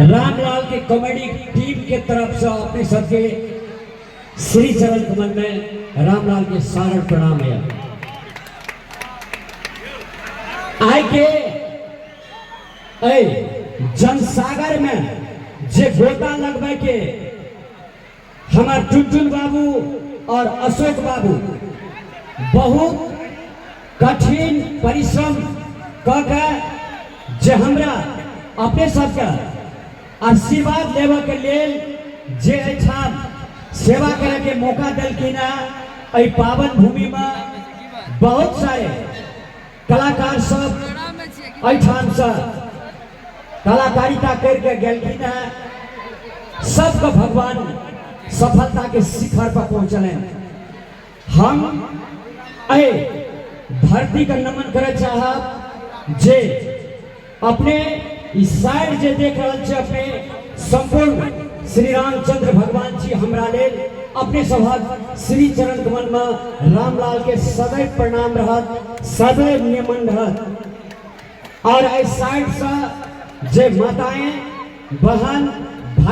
रामलाल की comedy team के तरफ से अपने सबके श्री चरण कमल में रामलाल के सारण प्रणाम है। आय के जनसागर में जे गोता लगवे के हमार टुनटुन बाबू और अशोक बाबू बहुत कठिन परिश्रम करके जे हमरा अपने सबके आशीर्वाद लेवे के लेल जे एठाम सेवा करे के मौका दिलखिन है। पावन भूमि में बहुत सारे कलाकार सब एठाम से कलाकारिता करके गेलखिन है। सबको भगवान सफलता के शिखर पर पहुंचले। हम धरती का नमन करे चाहब जे अपने इस साइड जे देख रहे छे अपने संपूर्ण श्री रामचंद्र भगवान जी हमरा लेल अपने सभा श्री चरण कमल में रामलाल के सदैव प्रणाम रहत, सदैव नियमन रहत। और इस साइड से जे माताएं बहन